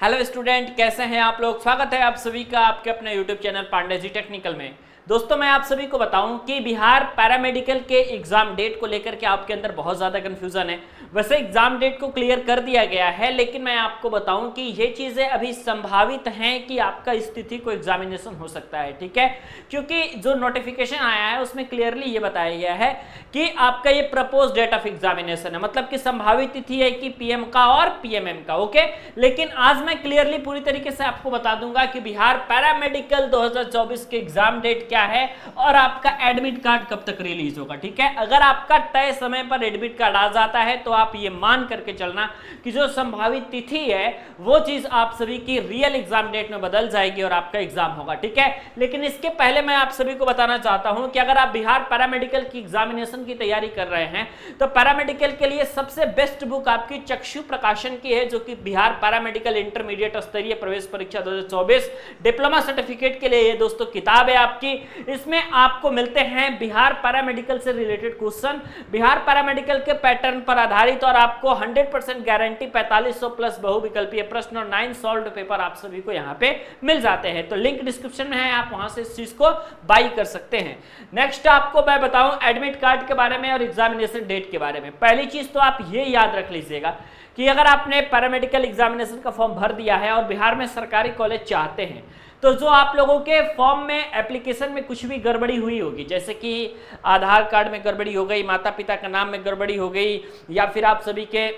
Hello student, कैसे हैं आप लोग। स्वागत है आप सभी का आपके अपने YouTube channel Pandey ji technical में। दोस्तों, मैं आप सभी को बताऊं कि बिहार पैरामेडिकल के एग्जाम डेट को लेकर के आपके अंदर बहुत ज़्यादा कन्फ्यूजन है। वैसे एग्जाम डेट को क्लियर कर दिया गया है, लेकिन मैं आपको बताऊं कि ये चीज़ें अभी संभावित हैं कि आपका इस तिथि को एग्जामिनेशन हो सकता है, ठीक है। क्योंकि जो नोटिफिकेशन आया है उसमें क्लियरली ये बताया गया है कि आपका ये प्रपोज डेट ऑफ एग्जामिनेशन है, मतलब कि संभावित तिथि है कि पीएम का और पीएमएम का, ओके। लेकिन आज मैं क्लियरली पूरी तरीके से आपको बता दूंगा कि बिहार पैरामेडिकल 2024 के एग्जाम डेट क्या है और आपका एडमिट कार्ड कब तक रिलीज होगा, ठीक है। अगर आपका तय समय पर एडमिट कार्ड आ जाता है तो आप ये मान करके चलना कि जो संभावित तिथि है वो चीज आप सभी की रियल एग्जाम डेट में बदल जाएगी और आपका एग्जाम होगा, ठीक है। लेकिन इसके पहले मैं आप सभी को बताना चाहता हूं कि अगर आप बिहार पैरामेडिकल की एग्जामिनेशन की तैयारी कर रहे हैं तो पैरामेडिकल के लिए सबसे बेस्ट बुक आपकी चक्षु प्रकाशन की है, जो कि बिहार पैरामेडिकल इंटरमीडिएट स्तरीय प्रवेश परीक्षा 2024 डिप्लोमा सर्टिफिकेट के लिए ये दोस्तों किताब है आपकी। इसमें आपको मिलते हैं बिहार पैरामेडिकल से रिलेटेड क्वेश्चन, बिहार पैरामेडिकल के पैटर्न पर आधारित, और आपको 100% गारंटी 4500 प्लस बहुविकल्पीय प्रश्न और 9 सॉल्व्ड पेपर आप सभी को यहाँ पे मिल जाते हैं। तो लिंक डिस्क्रिप्शन में है, आप वहां से इस चीज को बाई कर सकते हैं। नेक्स्ट आपको मैं बताऊं एडमिट कार्ड के बारे में और एग्जामिनेशन डेट के बारे में। पहली चीज तो आप ये याद रख लीजिएगा कि अगर आपने पैरामेडिकल एग्जामिनेशन का फॉर्म भर दिया है और बिहार में सरकारी कॉलेज चाहते हैं तो जो आप लोगों के फॉर्म में एप्लीकेशन में कुछ भी गड़बड़ी हुई होगी, जैसे कि आधार कार्ड में गड़बड़ी हो गई, माता पिता का नाम में गड़बड़ी हो गई, या फिर आप सभी के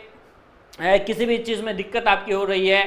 किसी भी चीज़ में दिक्कत आपकी हो रही है,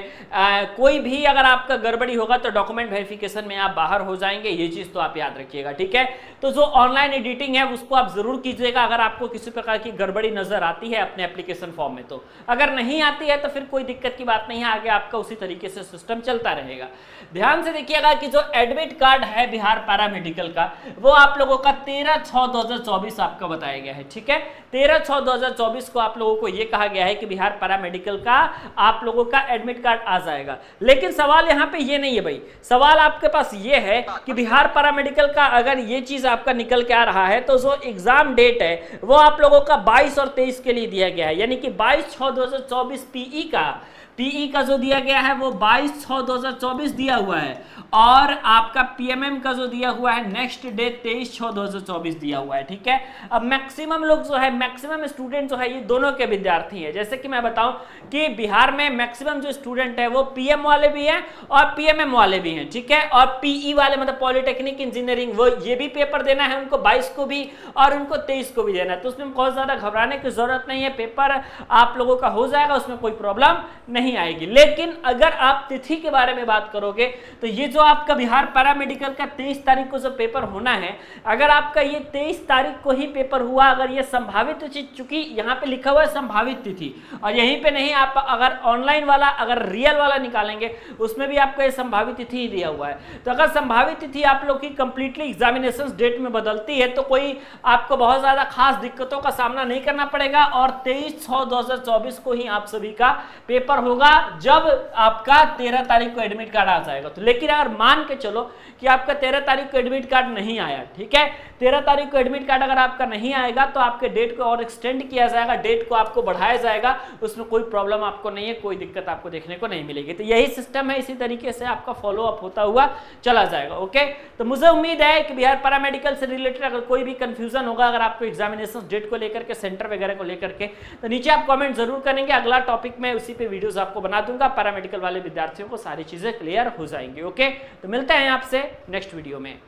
कोई भी अगर आपका गड़बड़ी होगा तो डॉक्यूमेंट वेरिफिकेशन में आप बाहर हो जाएंगे, ये चीज़ तो आप याद रखिएगा, ठीक है। तो जो ऑनलाइन एडिटिंग है उसको आप जरूर कीजिएगा अगर आपको किसी प्रकार की गड़बड़ी नजर आती है अपने एप्लीकेशन फॉर्म में। तो अगर नहीं आती है तो फिर कोई दिक्कत की बात नहीं है, आगे आपका उसी तरीके से सिस्टम चलता रहेगा। ध्यान से देखिएगा कि जो एडमिट कार्ड है बिहार पैरामेडिकल का वो आप लोगों का 13/6/2024 आपका बताया गया है, ठीक है। 13/6/2024 को आप लोगों को यह कहा गया है कि बिहार पैरामेडिकल का आप लोगों का एडमिट कार्ड आ जाएगा। लेकिन सवाल यहां पे ये नहीं है भाई, सवाल आपके पास ये है कि बिहार पैरामेडिकल का अगर ये चीज आपका निकल के आ रहा है तो जो एग्जाम डेट है वो आप लोगों का 22 और 23 के लिए दिया गया है, यानी कि 22/6/2024 पीई का जो दिया गया है वो 22/6/2024 दिया हुआ है, और आपका पीएमएम का जो दिया हुआ है नेक्स्ट डे 23/6/2024 दिया हुआ है, ठीक है। अब मैक्सिमम लोग जो है, मैक्सिमम स्टूडेंट जो है ये दोनों के विद्यार्थी हैं। जैसे कि मैं बताऊं कि बिहार में मैक्सिमम जो स्टूडेंट है वो पीएम वाले भी हैं और पीएमएम वाले भी हैं, ठीक है। और पीई वाले मतलब पॉलिटेक्निक इंजीनियरिंग, वो ये भी पेपर देना है उनको 22 को भी और उनको 23 को भी देना है। तो उसमें बहुत ज्यादा घबराने की जरूरत नहीं है, पेपर आप लोगों का हो जाएगा, उसमें कोई प्रॉब्लम नहीं आएगी। लेकिन अगर आप तिथि के बारे में बात करोगे तो ये जो आपका बिहार पैरामेडिकल का 23 तारीख को जो पेपर होना है, अगर आपका ये 23 तारीख को ही पेपर हुआ, अगर ये संभावित तिथि, चूंकि यहाँ पे लिखा हुआ है संभावित तिथि और यहीं पे नहीं, आप अगर ऑनलाइन वाला अगर रियल वाला निकालेंगे उसमें भी आपका ये संभावित तिथि ही दिया हुआ है। तो अगर संभावित तिथि आप लोग की कंप्लीटली एग्जामिनेशन डेट में बदलती है तो कोई आपको बहुत ज्यादा खास दिक्कतों का सामना नहीं करना पड़ेगा, और 23/6/2024 को ही आप सभी का पेपर होगा जब आपका 13 तारीख को एडमिट कार्ड आ जाएगा। तो लेकिन अगर मान के चलो कि आपका 13 तारीख को एडमिट कार्ड नहीं आया, ठीक है, 13 तारीख को एडमिट कार्ड अगर आपका नहीं आएगा तो आपके डेट को और एक्सटेंड किया जाएगा, डेट को आपको बढ़ाया जाएगा, उसमें कोई प्रॉब्लम आपको नहीं है, कोई दिक्कत आपको देखने को नहीं मिलेगी। तो यही सिस्टम है, इसी तरीके से आपका फॉलो अप होता हुआ चला जाएगा, ओके। तो मुझे उम्मीद है कि बिहार पैरामेडिकल से रिलेटेड अगर कोई भी कंफ्यूजन होगा अगर आपको एग्जामिनेशन डेट को लेकर के, सेंटर वगैरह को लेकर के, तो नीचे आप कमेंट जरूर करेंगे। अगला टॉपिक में उसी पे वीडियोस आपको बना दूंगा, पैरामेडिकल वाले विद्यार्थियों को सारी चीजें क्लियर हो जाएंगी, ओके। तो मिलते हैं आपसे नेक्स्ट वीडियो में।